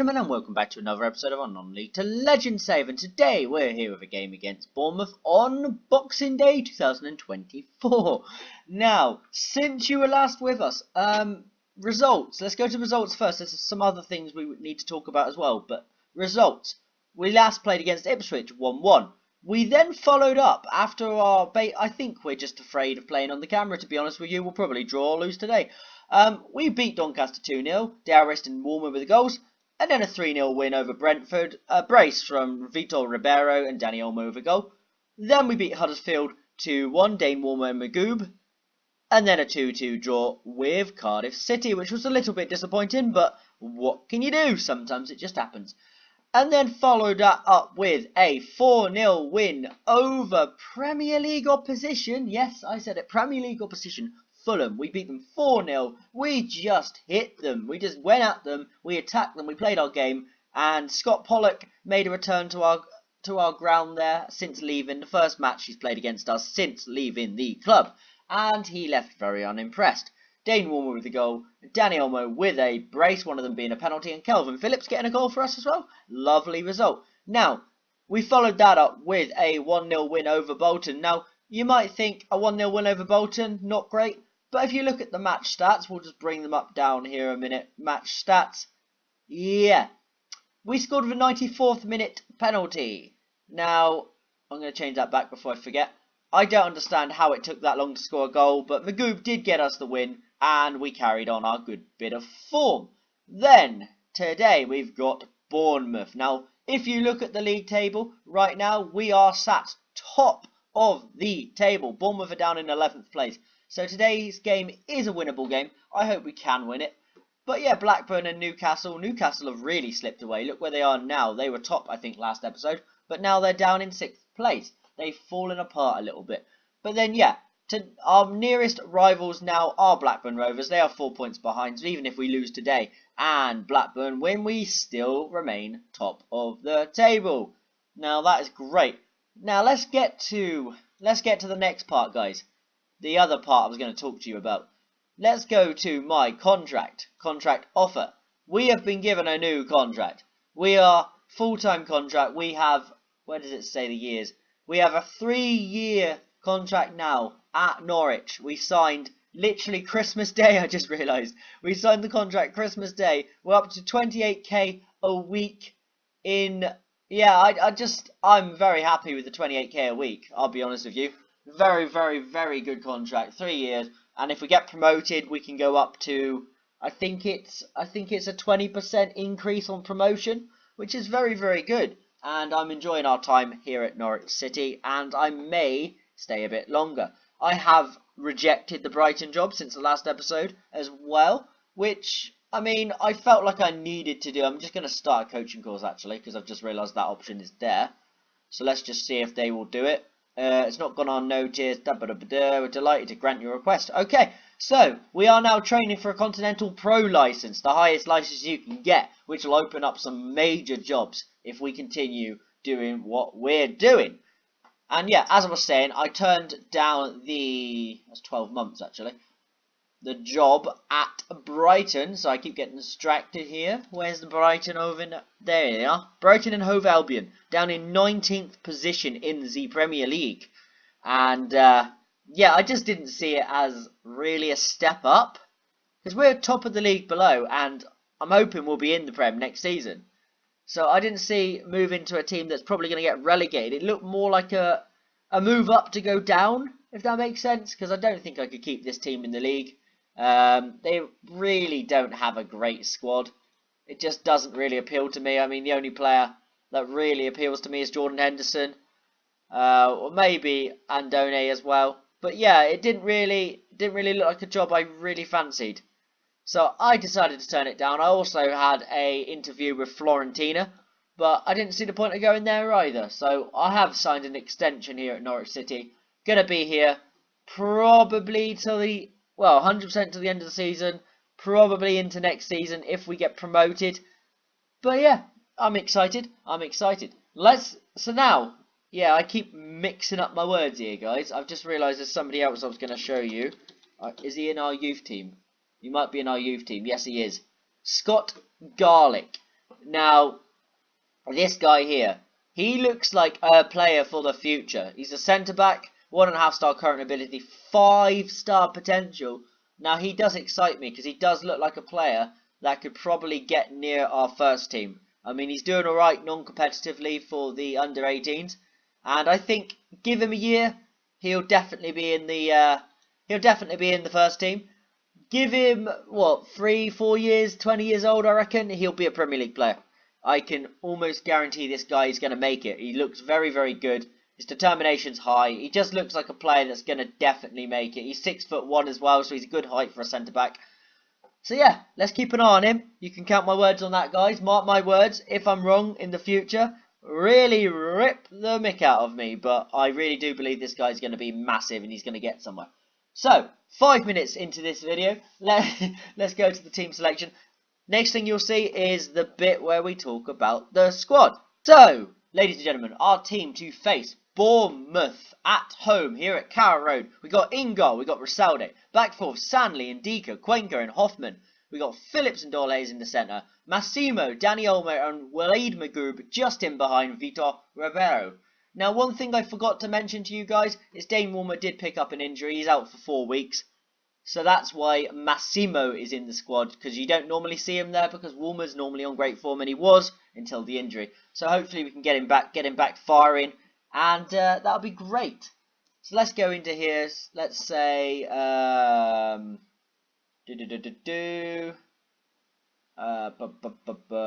gentlemen, and welcome back to another episode of our non-league to legend save. And today we're here with a game against Bournemouth on Boxing Day 2024. Now, since you were last with us, results. Let's go to results first. There's some other things we need to talk about as well. But results. We last played against Ipswich 1-1. We then followed up after our I think we're just afraid of playing on the camera, to be honest with you. We'll probably draw or lose today. We beat Doncaster 2-0, Darrist and Warmer with the goals, and then a 3-0 win over Brentford, a brace from Vitor Ribeiro and Danny Olmo with a goal. Then we beat Huddersfield 2-1, Dane Warmer and Magoob, and then a 2-2 draw with Cardiff City, which was a little bit disappointing, but what can you do? Sometimes it just happens. And then followed that up with a 4-0 win over Premier League opposition. Yes, I said it, Premier League opposition. Fulham. We beat them 4-0. We just hit them. We just went at them. We attacked them. We played our game. And Scott Pollock made a return to our ground there since leaving. The first match he's played against us since leaving the club. And he left very unimpressed. Dane Warmer with a goal. Danny Olmo with a brace, one of them being a penalty. And Kelvin Phillips getting a goal for us as well. Lovely result. Now, we followed that up with a 1-0 win over Bolton. Now, you might think a 1-0 win over Bolton, not great. But if you look at the match stats, we'll just bring them up down here a minute. Match stats. Yeah. We scored with a 94th minute penalty. Now, I'm going to change that back before I forget. I don't understand how it took that long to score a goal, but Magoob did get us the win, and we carried on our good bit of form. Then, today, we've got Bournemouth. Now, if you look at the league table, right now, we are sat top of the table. Bournemouth are down in 11th place. So today's game is a winnable game. I hope we can win it. But yeah, Blackburn and Newcastle. Newcastle have really slipped away. Look where they are now. They were top, I think, last episode. But now they're down in 6th place. They've fallen apart a little bit. But then, yeah, our nearest rivals now are Blackburn Rovers. They are 4 points behind. So even if we lose today and Blackburn win, we still remain top of the table. Now, that is great. Now, let's get to the next part, guys. The other part I was going to talk to you about. Let's go to my contract offer. We have been given a new contract. We are full-time contract. We have, where does it say the years? We have a 3-year contract now at Norwich. We signed literally Christmas Day, I just realised. We signed the contract Christmas Day. We're up to 28k a week in, yeah, I'm very happy with the 28k a week, I'll be honest with you. Very, very, very good contract. 3 years. And if we get promoted, we can go up to, I think it's a 20% increase on promotion, which is very, very good. And I'm enjoying our time here at Norwich City, and I may stay a bit longer. I have rejected the Brighton job since the last episode as well, which, I mean, I felt like I needed to do. I'm just going to start a coaching course, actually, because I've just realised that option is there. So let's just see if they will do it. It's not gone unnoticed. We're delighted to grant your request. Okay, so we are now training for a Continental Pro license, the highest license you can get, which will open up some major jobs if we continue doing what we're doing. And yeah, as I was saying, I turned down that's 12 months actually, the job at Brighton. So I keep getting distracted here. Where's the Brighton over in? There they are. Brighton and Hove Albion, down in 19th position in the Premier League. And yeah, I just didn't see it as really a step up, because we're top of the league below, and I'm hoping we'll be in the Prem next season. So I didn't see moving to a team that's probably going to get relegated. It looked more like a move up to go down, if that makes sense, because I don't think I could keep this team in the league. They really don't have a great squad. It just doesn't really appeal to me. I mean, the only player that really appeals to me is Jordan Henderson, or maybe Andone as well. But yeah, it didn't really look like a job I really fancied. So I decided to turn it down. I also had a interview with Florentina, but I didn't see the point of going there either. So I have signed an extension here at Norwich City. Gonna be here probably till 100% to the end of the season, probably into next season if we get promoted. But yeah, I'm excited. So now, yeah, I keep mixing up my words here, guys. I've just realised there's somebody else I was going to show you. Is he in our youth team? He might be in our youth team. Yes, he is. Scott Garlick. Now, this guy here, he looks like a player for the future. He's a centre-back, 1.5-star current ability, 5-star potential. Now, he does excite me because he does look like a player that could probably get near our first team. I mean, he's doing alright non-competitively for the under-18s. And I think, give him a year, he'll definitely be in the first team. Give him, what, 3, 4 years, 20 years old, I reckon, he'll be a Premier League player. I can almost guarantee this guy is going to make it. He looks very, very good. His determination's high. He just looks like a player that's going to definitely make it. He's 6'1" as well, so he's a good height for a centre-back. So yeah, let's keep an eye on him. You can count my words on that, guys. Mark my words. If I'm wrong in the future, really rip the mick out of me. But I really do believe this guy's going to be massive and he's going to get somewhere. So, 5 minutes into this video, let's go to the team selection. Next thing you'll see is the bit where we talk about the squad. So, ladies and gentlemen, our team to face Bournemouth at home here at Carrow Road. We got Ingal, we got Rosalde, back four, Sanley and Dika, Cuenca and Hoffman. We got Phillips and Dorlays in the centre, Massimo, Dani Olmo and Waleed Maghreb just in behind Vitor Ribeiro. Now, one thing I forgot to mention to you guys is Dane Warmer did pick up an injury. He's out for 4 weeks. So that's why Massimo is in the squad, because you don't normally see him there because Warmer's normally on great form, and he was until the injury. So hopefully we can get him back firing, and that'll be great. So let's go into here. Let's say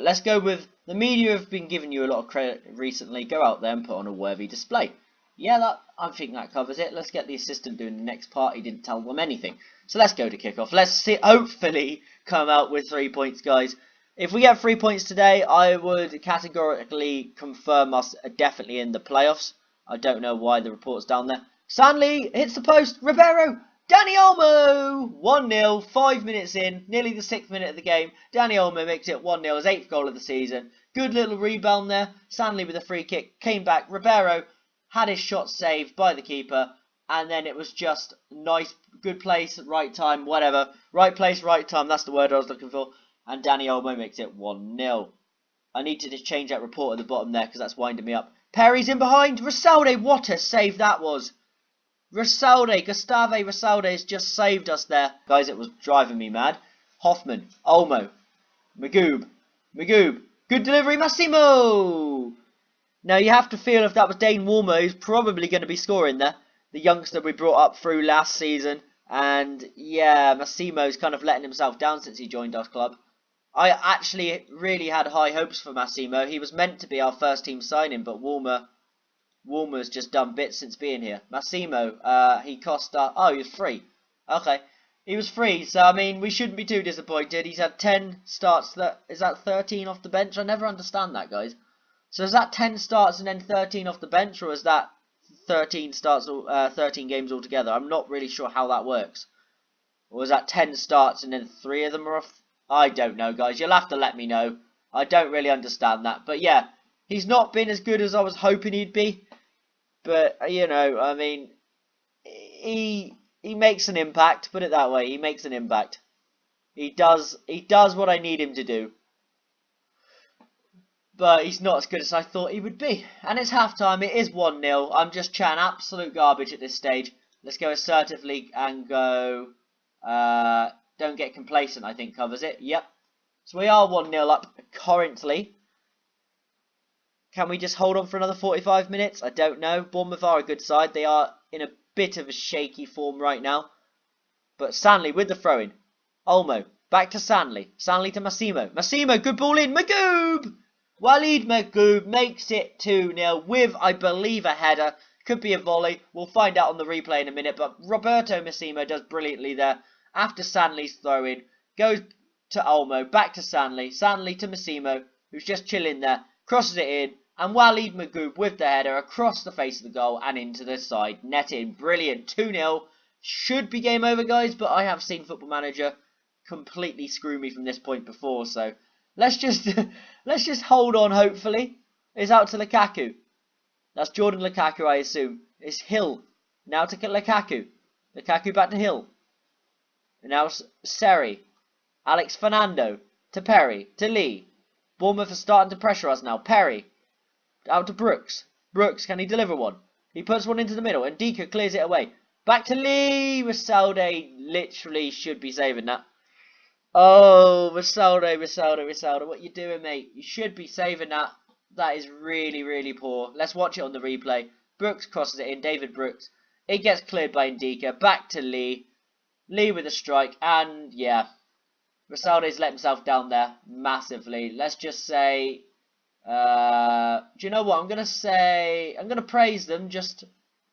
let's go with the media have been giving you a lot of credit recently. Go out there and put on a worthy display. Yeah, I think that covers it. Let's get the assistant doing the next part. He didn't tell them anything. So let's go to kickoff. Let's see, hopefully come out with 3 points, guys. If we get 3 points today, I would categorically confirm us definitely in the playoffs. I don't know why the report's down there. Sanley hits the post. Ribeiro. Dani Olmo. 1-0. 5 minutes in. Nearly the 6th minute of the game. Dani Olmo makes it 1-0. His 8th goal of the season. Good little rebound there. Sanley with a free kick. Came back. Ribeiro had his shot saved by the keeper, and then it was just nice, good place, right time, whatever. Right place, right time, that's the word I was looking for. And Dani Olmo makes it 1-0. I need to just change that report at the bottom there, because that's winding me up. Perry's in behind. Rosalde, what a save that was. Rosalde, Gustave Rosalde has just saved us there. Guys, it was driving me mad. Hoffman, Olmo, Maghreb. Good delivery, Massimo. Now, you have to feel if that was Dane Warmer, who's probably going to be scoring there. The youngster we brought up through last season. And, yeah, Massimo's kind of letting himself down since he joined our club. I actually really had high hopes for Massimo. He was meant to be our first team signing, but Warmer's just done bits since being here. Massimo, he cost... he was free. Okay. He was free, so, I mean, we shouldn't be too disappointed. He's had 10 starts. Is that 13 off the bench? I never understand that, guys. So is that 10 starts and then 13 off the bench, or is that 13 starts, 13 games altogether? I'm not really sure how that works. Or is that 10 starts and then 3 of them are off? I don't know, guys. You'll have to let me know. I don't really understand that. But yeah, he's not been as good as I was hoping he'd be. But, you know, I mean, he makes an impact. Put it that way. He makes an impact. He does what I need him to do. But he's not as good as I thought he would be. And it's half-time. It is 1-0. I'm just chatting absolute garbage at this stage. Let's go assertively and go... don't get complacent, I think covers it. Yep. So we are 1-0 up currently. Can we just hold on for another 45 minutes? I don't know. Bournemouth are a good side. They are in a bit of a shaky form right now. But Sanley with the throw-in. Olmo. Back to Sanley. Sanley to Massimo. Massimo, good ball in. Maghreb! Waleed Maghreb makes it 2-0 with, I believe, a header. Could be a volley. We'll find out on the replay in a minute. But Roberto Massimo does brilliantly there. After Sanley's throw-in. Goes to Olmo. Back to Sanley. Sanley to Massimo, who's just chilling there. Crosses it in. And Waleed Maghreb with the header across the face of the goal and into the side. Net in. Brilliant. 2-0. Should be game over, guys. But I have seen Football Manager completely screw me from this point before. So... Let's just hold on, hopefully. It's out to Lukaku. That's Jordan Lukaku, I assume. It's Hill. Now to Lukaku. Lukaku back to Hill. And now Seri. Alex Fernando. To Perry. To Lee. Bournemouth are starting to pressure us now. Perry. Out to Brooks. Brooks, can he deliver one? He puts one into the middle, and Dika clears it away. Back to Lee. Masalde literally should be saving that. Oh, Masalde, what you doing, mate? You should be saving that. That is really, really poor. Let's watch it on the replay. Brooks crosses it in, David Brooks. It gets cleared by Ndika. Back to Lee. Lee with a strike, and yeah. Masalde's let himself down there massively. Let's just say... do you know what? I'm going to praise them, just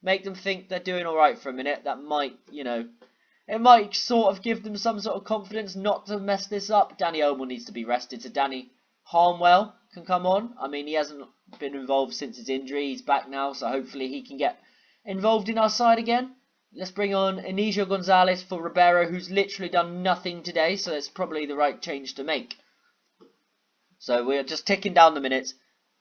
make them think they're doing alright for a minute. That might, it might sort of give them some sort of confidence not to mess this up. Danny Oldwell needs to be rested, so Danny Harmwell can come on. I mean, he hasn't been involved since his injury. He's back now, so hopefully he can get involved in our side again. Let's bring on Inigo Gonzalez for Ribeiro, who's literally done nothing today, so it's probably the right change to make. So we're just ticking down the minutes.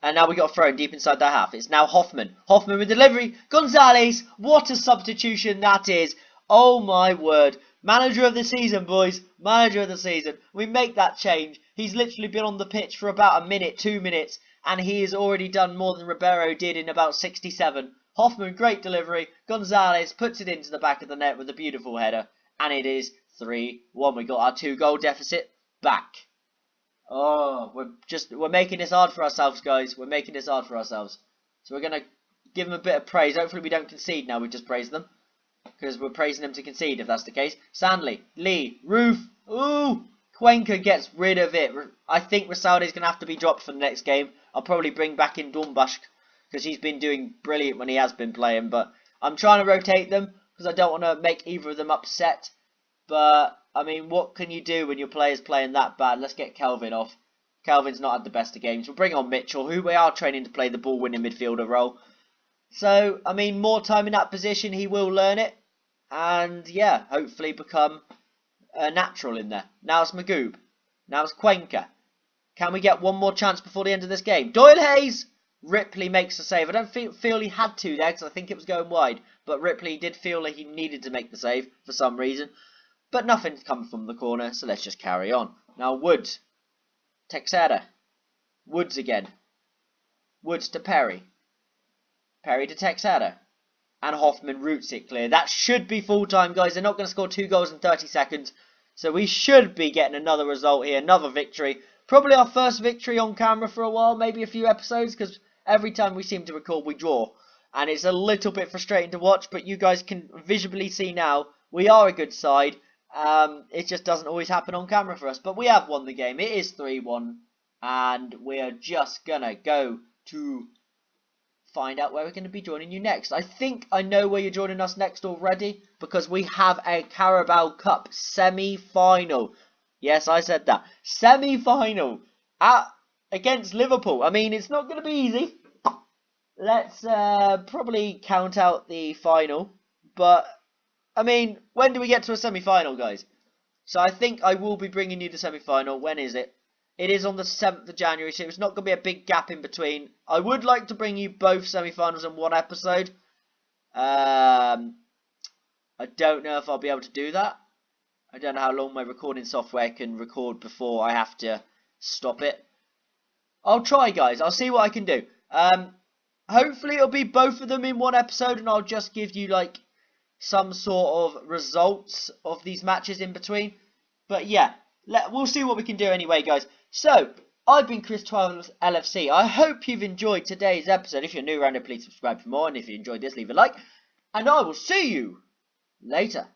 And now we got a throw deep inside their half. It's now Hoffman. Hoffman with delivery. Gonzalez. What a substitution that is. Oh my word. Manager of the season, boys. Manager of the season. We make that change. He's literally been on the pitch for about a minute, 2 minutes. And he has already done more than Ribeiro did in about 67. Hoffman, great delivery. Gonzalez puts it into the back of the net with a beautiful header. And it is 3-1. We got our 2-goal deficit back. Oh, we're making this hard for ourselves, guys. We're making this hard for ourselves. So we're going to give them a bit of praise. Hopefully we don't concede now. We just praise them. Because we're praising them to concede, if that's the case. Sandley, Lee, Roof. Ooh, Cuenca gets rid of it. I think Rasalde's going to have to be dropped for the next game. I'll probably bring back in Dornbusch, because he's been doing brilliant when he has been playing. But I'm trying to rotate them, because I don't want to make either of them upset. But, I mean, what can you do when your player's playing that bad? Let's get Kelvin off. Kelvin's not had the best of games. We'll bring on Mitchell, who we are training to play the ball-winning midfielder role. So, I mean, more time in that position, he will learn it. And, yeah, hopefully become a natural in there. Now it's Magoob. Now it's Cuenca. Can we get one more chance before the end of this game? Doyle Hayes! Ripley makes the save. I don't feel he had to there, because I think it was going wide. But Ripley did feel like he needed to make the save for some reason. But nothing's come from the corner, so let's just carry on. Now Woods. Texera. Woods again. Woods to Perry. Perry to Texera. And Hoffman roots it clear. That should be full time, guys. They're not going to score 2 goals in 30 seconds. So we should be getting another result here. Another victory. Probably our first victory on camera for a while. Maybe a few episodes. Because every time we seem to record, we draw. And it's a little bit frustrating to watch. But you guys can visibly see now. We are a good side. It just doesn't always happen on camera for us. But we have won the game. It is 3-1. And we're just going to go to find out where we're going to be joining you next. I think I know where you're joining us next already. Because we have a Carabao Cup semi-final. Yes, I said that. Semi-final. Against Liverpool. I mean, it's not going to be easy. Let's probably count out the final. But... I mean, when do we get to a semi-final, guys? So I think I will be bringing you the semi-final. When is it? It is on the 7th of January, so it's not going to be a big gap in between. I would like to bring you both semi-finals in one episode. I don't know if I'll be able to do that. I don't know how long my recording software can record before I have to stop it. I'll try, guys. I'll see what I can do. Hopefully it'll be both of them in one episode, and I'll just give you, like, some sort of results of these matches in between. But yeah, we'll see what we can do anyway, guys. So, I've been Chris12 LFC. I hope you've enjoyed today's episode. If you're new around here, please subscribe for more. And if you enjoyed this, leave a like. And I will see you later.